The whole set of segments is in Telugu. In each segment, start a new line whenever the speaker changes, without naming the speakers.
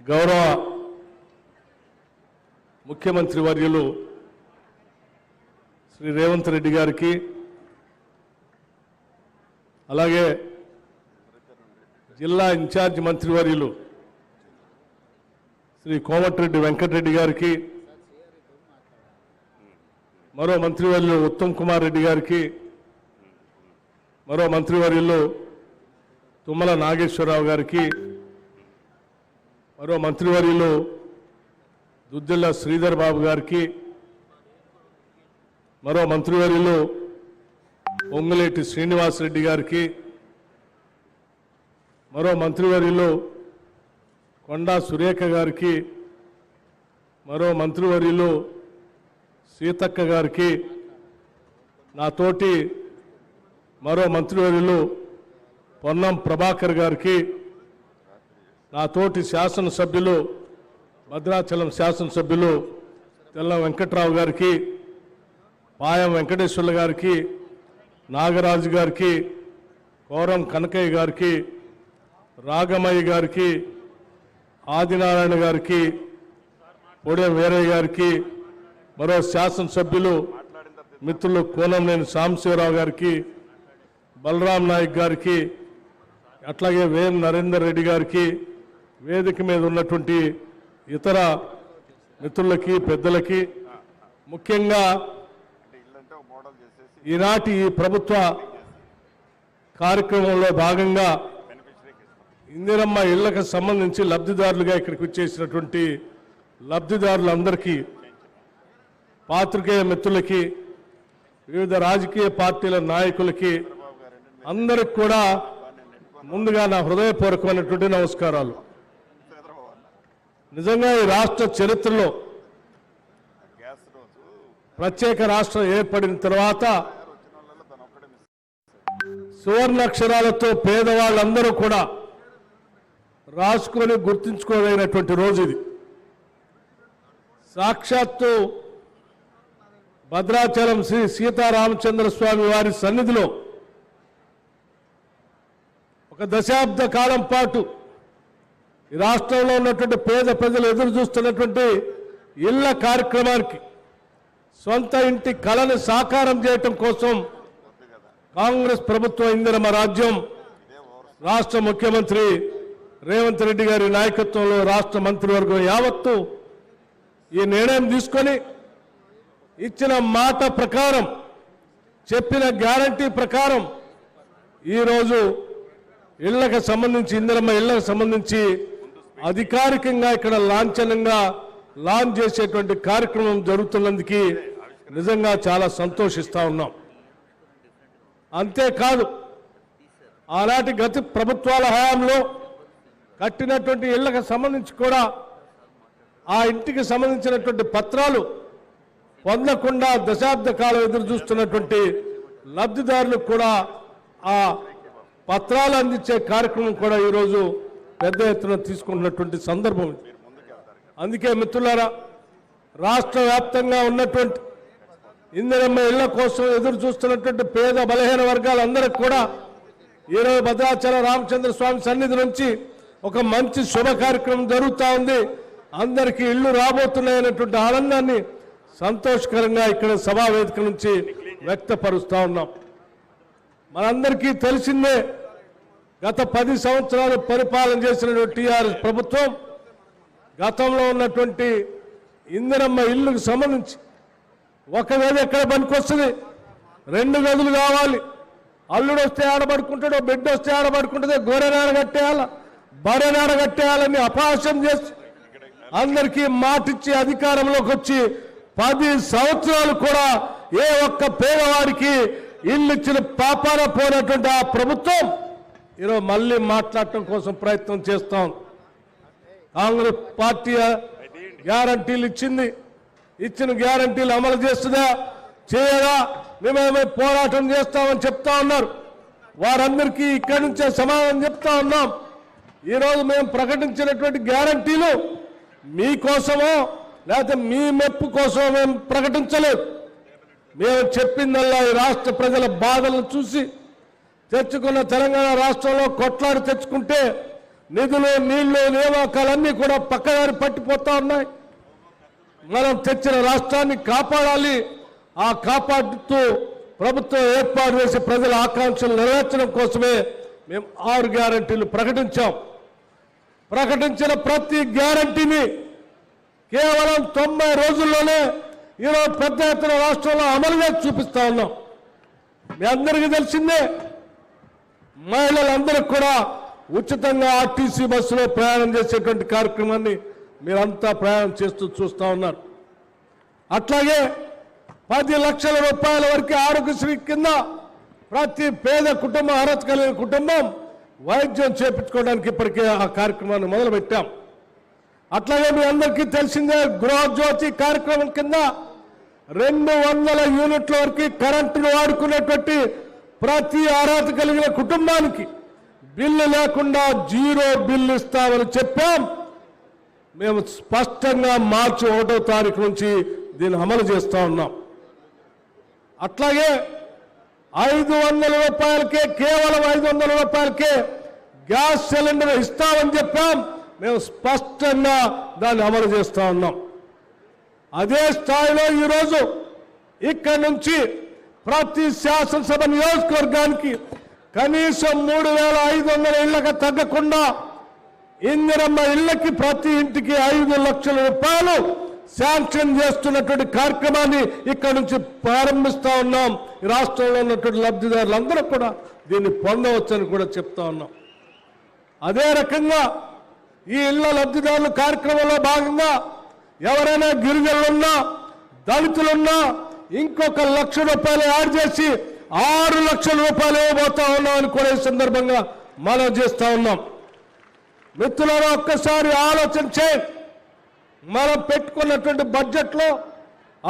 గౌరవ ముఖ్యమంత్రి వర్యులు శ్రీ రేవంత్ రెడ్డి గారికి, అలాగే జిల్లా ఇన్ఛార్జ్ మంత్రివర్యులు శ్రీ కోమటిరెడ్డి వెంకటరెడ్డి గారికి, మరో మంత్రివర్యులు ఉత్తమ్ కుమార్ రెడ్డి గారికి, మరో మంత్రివర్యులు తుమ్మల నాగేశ్వరరావు గారికి, మరో మంత్రివర్యులు దుద్దిల్ల శ్రీధర్ బాబు గారికి, మరో మంత్రివర్యులు పొంగులేటి శ్రీనివాసరెడ్డి గారికి, మరో మంత్రివర్యులు కొండా సురేఖ గారికి, మరో మంత్రివర్యులు సీతక్క గారికి, నాతోటి మరో మంత్రివర్యులు పొన్నం ప్రభాకర్ గారికి, నాతోటి శాసనసభ్యులు భద్రాచలం శాసనసభ్యులు తెల్ల వెంకట్రావు గారికి, పాయం వెంకటేశ్వర్ల గారికి, నాగరాజు గారికి, కోరం కనకయ్య గారికి, రాగమయ్య గారికి, ఆదినారాయణ గారికి, పొడెం వీరయ్య గారికి, మరో శాసనసభ్యులు మిత్రులు కోనంనేని సాంబశివరావు గారికి, బలరాం నాయక్ గారికి, అట్లాగే వేం నరేందర్ రెడ్డి గారికి, వేదిక మీద ఉన్నటువంటి ఇతర మిత్రులకి, పెద్దలకి, ముఖ్యంగా ఈనాటి ఈ ప్రభుత్వ కార్యక్రమంలో భాగంగా ఇందిరమ్మ ఇళ్లకు సంబంధించి లబ్ధిదారులుగా ఇక్కడికి వచ్చేసినటువంటి లబ్ధిదారులందరికీ, పాత్రికేయ మిత్రులకి, వివిధ రాజకీయ పార్టీల నాయకులకి అందరికి కూడా ముందుగా నా హృదయపూర్వకమైనటువంటి నమస్కారాలు. నిజంగా ఈ రాష్ట్ర చరిత్రలో ప్రత్యేక రాష్ట్రం ఏర్పడిన తర్వాత సువర్ణాక్షరాలతో పేదవాళ్ళందరూ కూడా రాసుకొని గుర్తుంచుకోదగినటువంటి రోజు ఇది. సాక్షాత్తు భద్రాచలం శ్రీ సీతారామచంద్ర స్వామి వారి సన్నిధిలో ఒక దశాబ్ద కాలం పాటు ఈ రాష్ట్రంలో ఉన్నటువంటి పేద ప్రజలు ఎదురు చూస్తున్నటువంటి ఇళ్ల కార్యక్రమానికి, సొంత ఇంటి కళను సాకారం చేయటం కోసం కాంగ్రెస్ ప్రభుత్వం ఇందిరమ్మ రాజ్యం రాష్ట్ర ముఖ్యమంత్రి రేవంత్ రెడ్డి గారి నాయకత్వంలో రాష్ట్ర మంత్రివర్గం యావత్తు ఈ నిర్ణయం తీసుకొని ఇచ్చిన మాట ప్రకారం, చెప్పిన గ్యారంటీ ప్రకారం ఈరోజు ఇళ్లకు సంబంధించి, ఇందిరమ్మ ఇళ్లకు సంబంధించి అధికారికంగా ఇక్కడ లాంఛనంగా లాంచ్ చేసేటువంటి కార్యక్రమం జరుగుతున్నందుకు నిజంగా చాలా సంతోషిస్తా ఉన్నాం. అంతేకాదు, ఆనాటి గత ప్రభుత్వాల హయాంలో కట్టినటువంటి ఇళ్లకు సంబంధించి కూడా ఆ ఇంటికి సంబంధించినటువంటి పత్రాలు పొందకుండా దశాబ్ద కాలం ఎదురు చూస్తున్నటువంటి లబ్ధిదారులకు కూడా ఆ పత్రాలు అందించే కార్యక్రమం కూడా ఈరోజు పెద్ద ఎత్తున తీసుకుంటున్నటువంటి సందర్భం. అందుకే మిత్రులారా, రాష్ట్ర వ్యాప్తంగా ఉన్నటువంటి ఇందిరమ్మ ఇళ్ల కోసం ఎదురు చూస్తున్నటువంటి పేద బలహీన వర్గాలందరికీ కూడా ఈరోజు భద్రాచల రామచంద్ర స్వామి సన్నిధి నుంచి ఒక మంచి శుభ కార్యక్రమం జరుగుతూ ఉంది. అందరికీ ఇళ్లు రాబోతున్నాయనేటువంటి ఆనందాన్ని సంతోషకరంగా ఇక్కడ సభా వేదిక నుంచి వ్యక్తపరుస్తూ ఉన్నాం. మనందరికీ తెలిసిందే, గత 10 సంవత్సరాలు పరిపాలన చేసినటువంటి టీఆర్ఎస్ ప్రభుత్వం గతంలో ఉన్నటువంటి ఇందిరమ్మ ఇల్లుకు సంబంధించి ఒక గది ఎక్కడ పనికొస్తుంది, 2 గదులు కావాలి, అల్లుడు వస్తే ఆడబడుకుంటాడో, బిడ్డ వస్తే ఆడబడుకుంటుందో, గోరెనాడ కట్టేయాలా, బరెనాడ కట్టేయాలని అపహాస్యం చేసి అందరికీ మాటిచ్చి అధికారంలోకి వచ్చి 10 సంవత్సరాలు కూడా ఏ ఒక్క పేదవాడికి ఇల్లు ఇచ్చిన పాపాన పోయినటువంటి ఆ ప్రభుత్వం ఈరోజు మళ్ళీ మాట్లాడటం కోసం ప్రయత్నం చేస్తాం. కాంగ్రెస్ పార్టీ గ్యారంటీలు ఇచ్చింది, ఇచ్చిన గ్యారంటీలు అమలు చేస్తుందా చేయదా మేమేమో పోరాటం చేస్తామని చెప్తా ఉన్నారు. వారందరికీ ఇక్కడి నుంచే సమాధానం చెప్తా ఉన్నాం. ఈరోజు మేము ప్రకటించినటువంటి గ్యారంటీలు మీకోసమో లేకపోతే మీ మెప్పు కోసమో మేము ప్రకటించలేదు. మేము చెప్పిందల్లా ఈ రాష్ట్ర ప్రజల బాధలను చూసి తెచ్చుకున్న తెలంగాణ రాష్ట్రంలో కొట్లాడి తెచ్చుకుంటే నిధులు నీళ్లు నియామకాలన్నీ కూడా పక్కదారి పట్టిపోతా ఉన్నాయి. మనం తెచ్చిన రాష్ట్రాన్ని కాపాడాలి. ఆ కాపాడుతూ ప్రభుత్వం ఏర్పాటు చేసి ప్రజల ఆకాంక్షలు నెరవేర్చడం కోసమే మేము 6 గ్యారంటీలు ప్రకటించాం. ప్రకటించిన ప్రతి గ్యారంటీని కేవలం 90 రోజుల్లోనే ఈరోజు పెద్ద ఎత్తున రాష్ట్రంలో అమలు చేసి చూపిస్తా ఉన్నాం. మీ అందరికీ తెలిసిందే, మహిళలందరికీ కూడా ఉచితంగా ఆర్టీసీ బస్సులో ప్రయాణం చేసేటువంటి కార్యక్రమాన్ని మీరంతా ప్రయాణం చేస్తూ చూస్తూ ఉన్నారు. అట్లాగే 10 లక్షల రూపాయల వరకు ఆరోగ్యశ్రీ కింద ప్రతి పేద కుటుంబం, అర్హత కలిగిన కుటుంబం వైద్యం చేయించుకోవడానికి ఇప్పటికే ఆ కార్యక్రమాన్ని మొదలుపెట్టాం. అట్లాగే మీ అందరికీ తెలిసిందే, గృహజ్యోతి కార్యక్రమం కింద 200 యూనిట్ల వరకు కరెంటును వాడుకునేటువంటి ప్రతి అర్హత కలిగిన కుటుంబానికి బిల్లు లేకుండా 0 బిల్లు ఇస్తామని చెప్పాం. మేము స్పష్టంగా మార్చి 1వ తారీఖు నుంచి దీన్ని అమలు చేస్తూ ఉన్నాం. అట్లాగే 500 రూపాయలకే, కేవలం 500 రూపాయలకే గ్యాస్ సిలిండర్ ఇస్తామని చెప్పాం. మేము స్పష్టంగా దాన్ని అమలు చేస్తూ ఉన్నాం. అదే స్థాయిలో ఈరోజు ఇక్కడి నుంచి ప్రతి శాసనసభ నియోజకవర్గానికి కనీసం 3,500 ఇళ్లకు తగ్గకుండా ఇందిరమ్మ ఇళ్లకి ప్రతి ఇంటికి 5 లక్షల రూపాయలు శాంక్షన్ చేస్తున్నటువంటి కార్యక్రమాన్ని ఇక్కడ నుంచి ప్రారంభిస్తా ఉన్నాం. ఈ రాష్ట్రంలో ఉన్నటువంటి లబ్ధిదారులందరూ కూడా దీన్ని పొందవచ్చని కూడా చెప్తా ఉన్నాం. అదే రకంగా ఈ ఇళ్ల లబ్ధిదారుల కార్యక్రమంలో భాగంగా ఎవరైనా గిరిజనులున్నా, దళితులున్నా ఇంకొక 1 లక్ష రూపాయలు యాడ్ చేసి 6 లక్షల రూపాయలు ఇవ్వబోతా ఉన్నామని కూడా ఈ సందర్భంగా మనం చేస్తా ఉన్నాం. మిత్రులారా, ఒక్కసారి ఆలోచన చేయండి. మనం పెట్టుకున్నటువంటి బడ్జెట్లో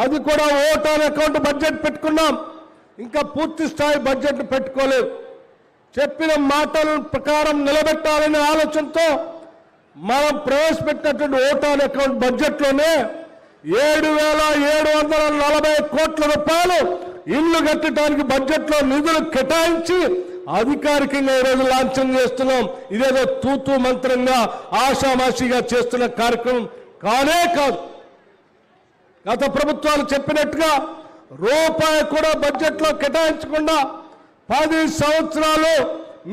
అది కూడా ఓట్ ఆన్ అకౌంట్ బడ్జెట్ పెట్టుకున్నాం. ఇంకా పూర్తి స్థాయి బడ్జెట్ పెట్టుకోలేదు. చెప్పిన మాటల ప్రకారం నిలబెట్టాలనే ఆలోచనతో మనం ప్రవేశపెట్టినటువంటి ఓట్ ఆన్ అకౌంట్ బడ్జెట్లోనే 7,740 కోట్ల రూపాయలు ఇళ్లు కట్టడానికి బడ్జెట్లో నిధులు కేటాయించి అధికారికంగా ఈరోజు లాంఛనం చేస్తున్నాం. ఇదేదో తూతూ మంత్రంగా ఆషామాషిగా చేస్తున్న కార్యక్రమం కానే కాదు. గత ప్రభుత్వాలు చెప్పినట్టుగా రూపాయి కూడా బడ్జెట్లో కేటాయించకుండా 10 సంవత్సరాలు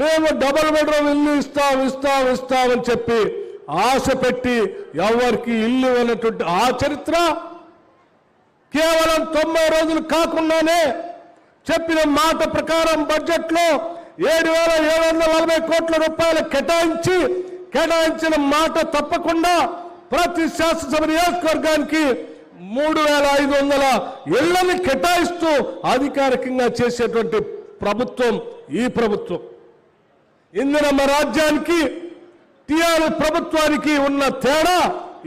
మేము డబుల్ బెడ్రూమ్ ఇల్లు ఇస్తామని చెప్పి ఆశ పెట్టి ఎవరికి ఇల్లు ఇవ్వనటువంటి ఆ చరిత్ర కేవలం 90 రోజులు కాకుండానే చెప్పిన మాట ప్రకారం బడ్జెట్లో 7,740 కోట్ల రూపాయలు కేటాయించిన మాట తప్పకుండా ప్రతి శాసనసభ నియోజకవర్గానికి 3,500 ఇళ్లని కేటాయిస్తూ అధికారికంగా చేసేటువంటి ప్రభుత్వం ఈ ప్రభుత్వం. ఇందిరమ్మ రాజ్యానికి టీఆర్ఎస్ ప్రభుత్వానికి ఉన్న తేడా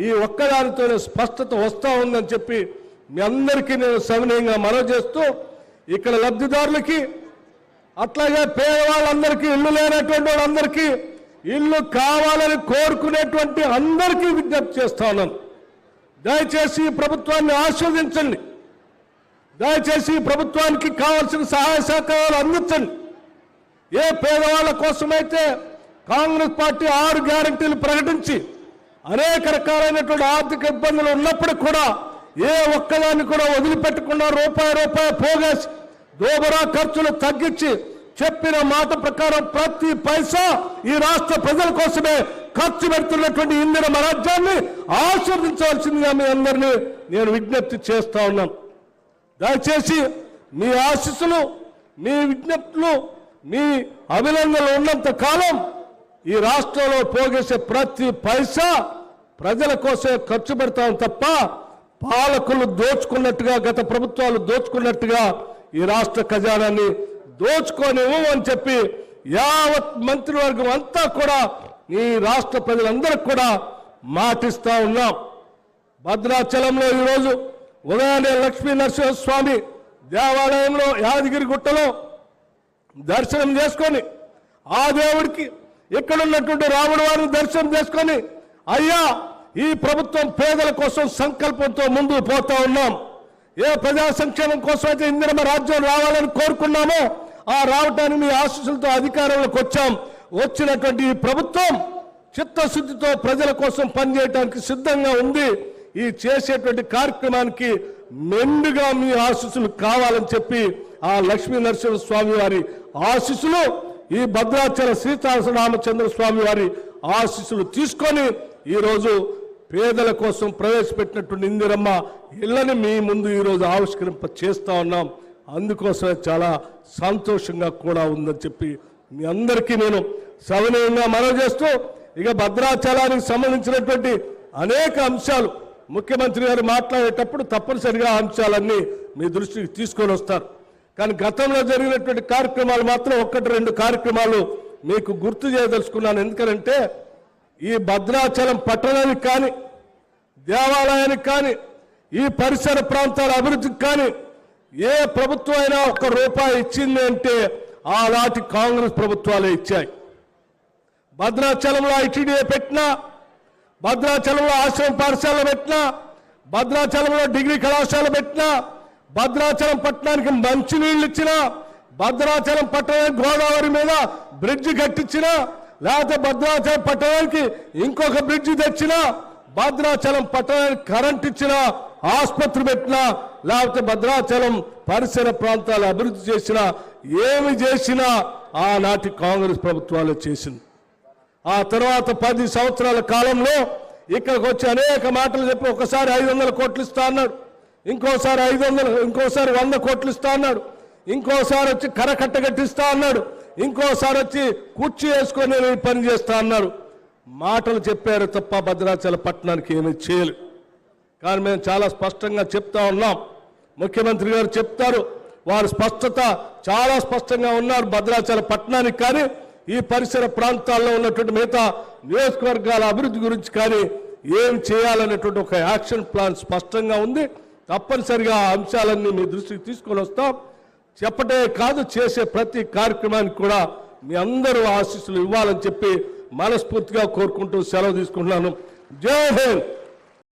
ఈ ఒక్కదానితోనే స్పష్టత వస్తూ ఉందని చెప్పి మీ అందరికీ నేను సవినయంగా మనవి చేస్తూ, ఇక్కడ లబ్ధిదారులకి అట్లాగే పేదవాళ్ళందరికీ, ఇల్లు లేనటువంటి వాళ్ళందరికీ ఇల్లు కావాలని కోరుకునేటువంటి అందరికీ విజ్ఞప్తి చేస్తా ఉన్నాను. దయచేసి ఈ ప్రభుత్వాన్ని ఆశీర్వదించండి. దయచేసి ఈ ప్రభుత్వానికి కావాల్సిన సహాయ సహకారాలు అందించండి. ఏ పేదవాళ్ళ కోసమైతే కాంగ్రెస్ పార్టీ 6 గ్యారంటీలు ప్రకటించి అనేక రకాలైనటువంటి ఆర్థిక ఇబ్బందులు ఉన్నప్పుడు కూడా ఏ ఒక్కదాన్ని కూడా వదిలిపెట్టకుండా రూపాయి పోగేసి దోబరా ఖర్చులు తగ్గించి చెప్పిన మాట ప్రకారం ప్రతి పైసా ఈ రాష్ట్ర ప్రజల కోసమే ఖర్చు పెడుతున్నటువంటి ఇందిరమ్మ రాజ్యాన్ని ఆశీర్వదించవలసిందిగా మీ అందరినీ నేను విజ్ఞప్తి చేస్తా ఉన్నాను. దయచేసి మీ ఆశీస్సులు, మీ విజ్ఞప్తులు, మీ అభినందనలు ఉన్నంత కాలం ఈ రాష్ట్రంలో పోగేసే ప్రతి పైసా ప్రజల కోసమే ఖర్చు పెడతాం తప్ప పాలకులు దోచుకున్నట్టుగా, గత ప్రభుత్వాలు దోచుకున్నట్టుగా ఈ రాష్ట్ర ఖజానాన్ని దోచుకోనివ్వు అని చెప్పి యావత్ మంత్రివర్గం అంతా కూడా ఈ రాష్ట్ర ప్రజలందరికీ కూడా మాటిస్తా ఉన్నాం. భద్రాచలంలో ఈరోజు ఉదయాన్నే లక్ష్మీ నరసింహస్వామి దేవాలయంలో యాదగిరి గుట్టలో దర్శనం చేసుకొని ఆ దేవుడికి ఇక్కడున్నటువంటి రాముడు వారిని దర్శనం చేసుకొని, అయ్యా ఈ ప్రభుత్వం పేదల కోసం సంకల్పంతో ముందుకు పోతా ఉన్నాం. ఏ ప్రజా సంక్షేమం కోసం అయితే ఇందిరమ్మ రాజ్యం రావాలని కోరుకున్నామో ఆ రావటానికి మీ ఆశీస్సులతో అధికారంలోకి వచ్చాం. వచ్చినటువంటి ఈ ప్రభుత్వం చిత్తశుద్ధితో ప్రజల కోసం పనిచేయడానికి సిద్ధంగా ఉంది. ఈ చేసేటువంటి కార్యక్రమానికి మెండుగా మీ ఆశీస్సులు కావాలని చెప్పి ఆ లక్ష్మీ నరసింహ స్వామి వారి ఆశీస్సులు, ఈ భద్రాచల సీతారామచంద్ర స్వామి వారి ఆశీస్సులు తీసుకొని ఈరోజు పేదల కోసం ప్రవేశపెట్టినటువంటి ఇందిరమ్మ ఇళ్లని మీ ముందు ఈరోజు ఆవిష్కరింప చేస్తా ఉన్నాం. అందుకోసమే చాలా సంతోషంగా కూడా ఉందని చెప్పి మీ అందరికీ నేను సవినయంగా మనవి చేస్తూ, ఇక భద్రాచలానికి సంబంధించినటువంటి అనేక అంశాలు ముఖ్యమంత్రి గారు మాట్లాడేటప్పుడు తప్పనిసరిగా అంశాలన్నీ మీ దృష్టికి తీసుకొని వస్తారు. కానీ గతంలో జరిగినటువంటి కార్యక్రమాలు మాత్రం 1-2 కార్యక్రమాలు మీకు గుర్తు చేయదలుచుకున్నాను. ఎందుకంటే ఈ భద్రాచలం పట్టణానికి కానీ, దేవాలయానికి కానీ, ఈ పరిసర ప్రాంతాల అభివృద్ధికి కానీ ఏ ప్రభుత్వం అయినా ₹1 ఇచ్చింది అంటే ఆనాటి కాంగ్రెస్ ప్రభుత్వాలే ఇచ్చాయి. భద్రాచలంలో ఐటీడీఏ పెట్టినా, భద్రాచలంలో ఆశ్రమ పాఠశాల పెట్టినా, భద్రాచలంలో డిగ్రీ కళాశాల పెట్టినా, భద్రాచలం పట్టణానికి మంచినీళ్ళు ఇచ్చినా, భద్రాచలం పట్టణానికి గోదావరి మీద బ్రిడ్జి కట్టించినా, లేకపోతే భద్రాచలం పట్టణానికి ఇంకొక బ్రిడ్జి తెచ్చినా, భద్రాచలం పట్టణానికి కరెంట్ ఇచ్చినా, ఆసుపత్రి పెట్టినా, లేకపోతే భద్రాచలం పరిసర ప్రాంతాలు అభివృద్ధి చేసినా, ఏమి చేసినా ఆనాటి కాంగ్రెస్ ప్రభుత్వాలు చేసింది. ఆ తర్వాత 10 సంవత్సరాల కాలంలో ఇక్కడికి వచ్చి అనేక మాటలు చెప్పి ఒకసారి 500 కోట్లు ఇస్తా అన్నాడు, ఇంకోసారి 100 కోట్లు ఇస్తా అన్నాడు, ఇంకోసారి వచ్చి కరకట్ట కట్టిస్తా అన్నాడు, ఇంకోసారి వచ్చి కుర్చీ వేసుకొని నేను పని చేస్తా అన్నాడు. మాటలు చెప్పారు తప్ప భద్రాచల పట్టణానికి ఏమీ చేయలేదు. కానీ మేము చాలా స్పష్టంగా చెప్తా ఉన్నాం. ముఖ్యమంత్రి గారు చెప్తారు, వారు స్పష్టత చాలా స్పష్టంగా ఉన్నారు. భద్రాచల పట్టణానికి కానీ ఈ పరిసర ప్రాంతాల్లో ఉన్నటువంటి మిగతా నియోజకవర్గాల అభివృద్ధి గురించి కానీ ఏం చేయాలనేటువంటి ఒక యాక్షన్ ప్లాన్ స్పష్టంగా ఉంది. తప్పనిసరిగా ఆ అంశాలన్నీ మీ దృష్టికి తీసుకొని వస్తాం. చెప్పటే కాదు, చేసే ప్రతి కార్యక్రమానికి కూడా మీ అందరూ ఆశీస్సులు ఇవ్వాలని చెప్పి మనస్ఫూర్తిగా కోరుకుంటూ సెలవు తీసుకుంటున్నాను. జై హింద్.